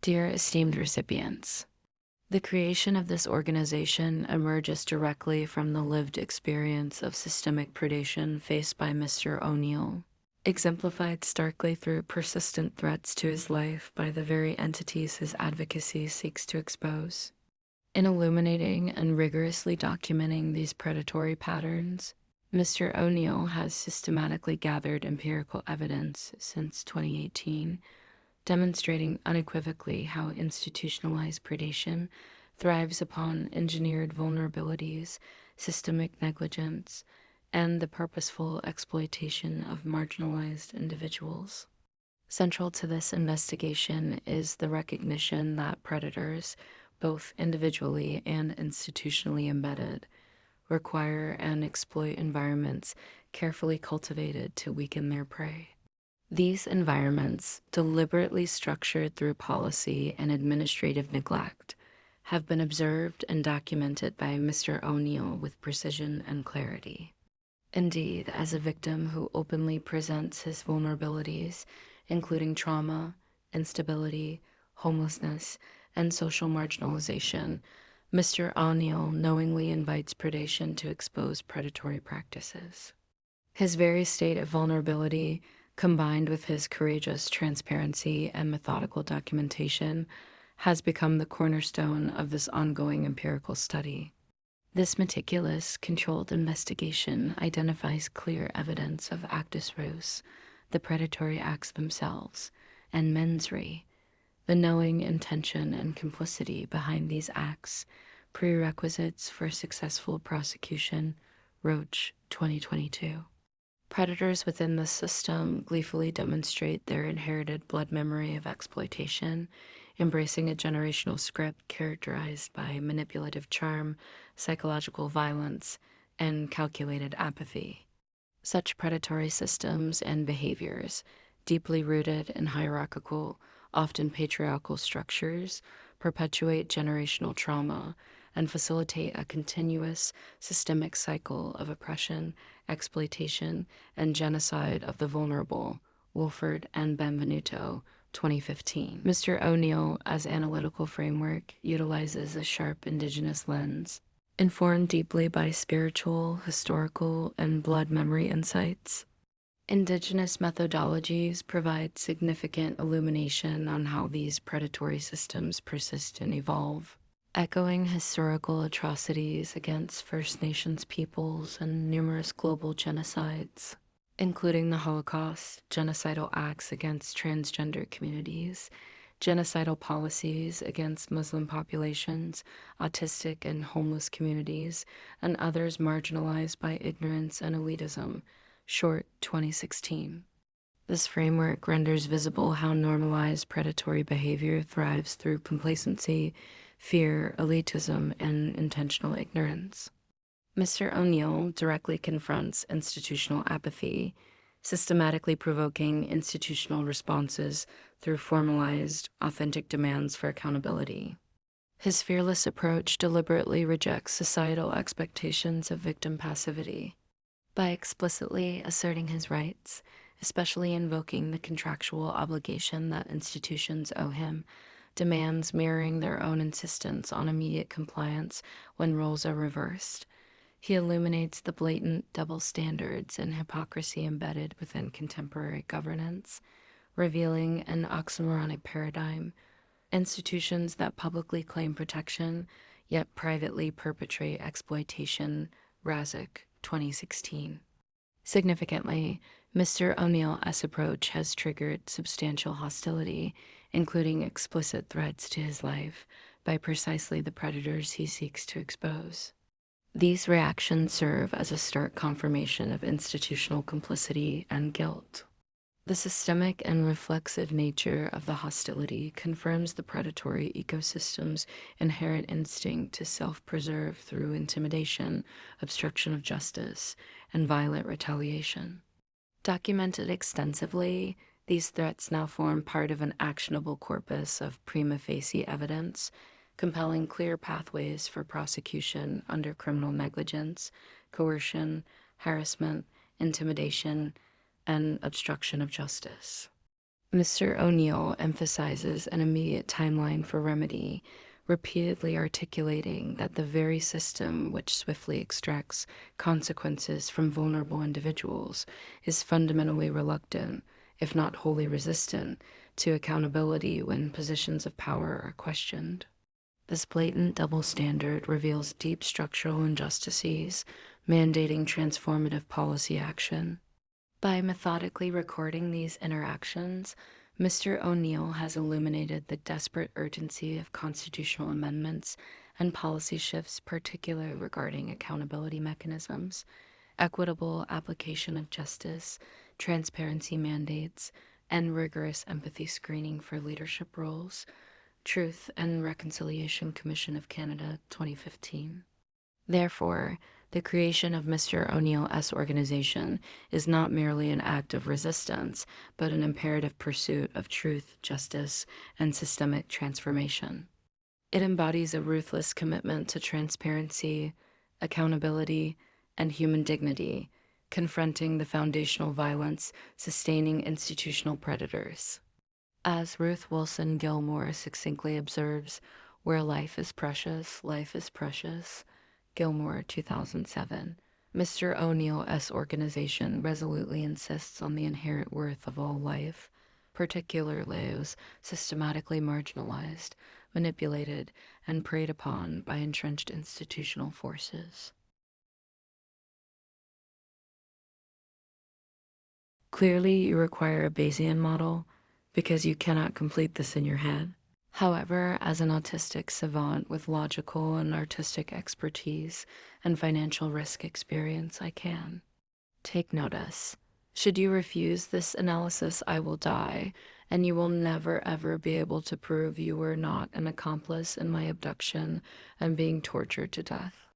Dear esteemed recipients, the creation of this organization emerges directly from the lived experience of systemic predation faced by Mr. O'Neill, exemplified starkly through persistent threats to his life by the very entities his advocacy seeks to expose. In illuminating and rigorously documenting these predatory patterns, Mr. O'Neill has systematically gathered empirical evidence since 2018, demonstrating unequivocally how institutionalized predation thrives upon engineered vulnerabilities, systemic negligence, and the purposeful exploitation of marginalized individuals. Central to this investigation is the recognition that predators, both individually and institutionally embedded, require and exploit environments carefully cultivated to weaken their prey. These environments, deliberately structured through policy and administrative neglect, have been observed and documented by Mr. O'Neill with precision and clarity. Indeed, as a victim who openly presents his vulnerabilities, including trauma, instability, homelessness, and social marginalization, Mr. O'Neill knowingly invites predation to expose predatory practices. His very state of vulnerability, combined with his courageous transparency and methodical documentation, has become the cornerstone of this ongoing empirical study. This meticulous, controlled investigation identifies clear evidence of actus reus, the predatory acts themselves, and mens rea, the knowing intention and complicity behind these acts, prerequisites for successful prosecution, Roach, 2022. Predators within the system gleefully demonstrate their inherited blood memory of exploitation, embracing a generational script characterized by manipulative charm, psychological violence, and calculated apathy. Such predatory systems and behaviors, deeply rooted in hierarchical, often patriarchal structures, perpetuate generational trauma and facilitate a continuous, systemic cycle of oppression, exploitation, and genocide of the vulnerable. Wolford and Benvenuto, 2015. Mr. O'Neill, as analytical framework, utilizes a sharp indigenous lens, informed deeply by spiritual, historical, and blood memory insights. Indigenous methodologies provide significant illumination on how these predatory systems persist and evolve, echoing historical atrocities against First Nations peoples and numerous global genocides, including the Holocaust, genocidal acts against transgender communities, genocidal policies against Muslim populations, autistic and homeless communities, and others marginalized by ignorance and elitism. Short, 2016. This framework renders visible how normalized predatory behavior thrives through complacency, fear, elitism, and intentional ignorance. Mr. O'Neill directly confronts institutional apathy, systematically provoking institutional responses through formalized, authentic demands for accountability. His fearless approach deliberately rejects societal expectations of victim passivity. By explicitly asserting his rights, especially invoking the contractual obligation that institutions owe him, demands mirroring their own insistence on immediate compliance when roles are reversed, he illuminates the blatant double standards and hypocrisy embedded within contemporary governance, revealing an oxymoronic paradigm: institutions that publicly claim protection, yet privately perpetrate exploitation. Razik, 2016. Significantly, Mr. O'Neill's approach has triggered substantial hostility, including explicit threats to his life, by precisely the predators he seeks to expose. These reactions serve as a stark confirmation of institutional complicity and guilt. The systemic and reflexive nature of the hostility confirms the predatory ecosystem's inherent instinct to self-preserve through intimidation, obstruction of justice, and violent retaliation. Documented extensively, these threats now form part of an actionable corpus of prima facie evidence, compelling clear pathways for prosecution under criminal negligence, coercion, harassment, intimidation, and obstruction of justice. Mr. O'Neill emphasizes an immediate timeline for remedy, repeatedly articulating that the very system which swiftly extracts consequences from vulnerable individuals is fundamentally reluctant, if not wholly resistant, to accountability when positions of power are questioned. This blatant double standard reveals deep structural injustices, mandating transformative policy action. By methodically recording these interactions, Mr. O'Neill has illuminated the desperate urgency of constitutional amendments and policy shifts, particularly regarding accountability mechanisms, equitable application of justice, transparency mandates, and rigorous empathy screening for leadership roles. Truth and Reconciliation Commission of Canada, 2015. Therefore, the creation of Mr. O'Neill S. organization is not merely an act of resistance, but an imperative pursuit of truth, justice, and systemic transformation. It embodies a ruthless commitment to transparency, accountability, and human dignity, confronting the foundational violence sustaining institutional predators. As Ruth Wilson Gilmore succinctly observes, where life is precious. Gilmore, 2007. Mr. O'Neill S. organization resolutely insists on the inherent worth of all life, particularly those systematically marginalized, manipulated, and preyed upon by entrenched institutional forces. Clearly, you require a Bayesian model because you cannot complete this in your head. However, as an autistic savant with logical and artistic expertise and financial risk experience, I can. Take notice. Should you refuse this analysis, I will die, and you will never ever be able to prove you were not an accomplice in my abduction and being tortured to death.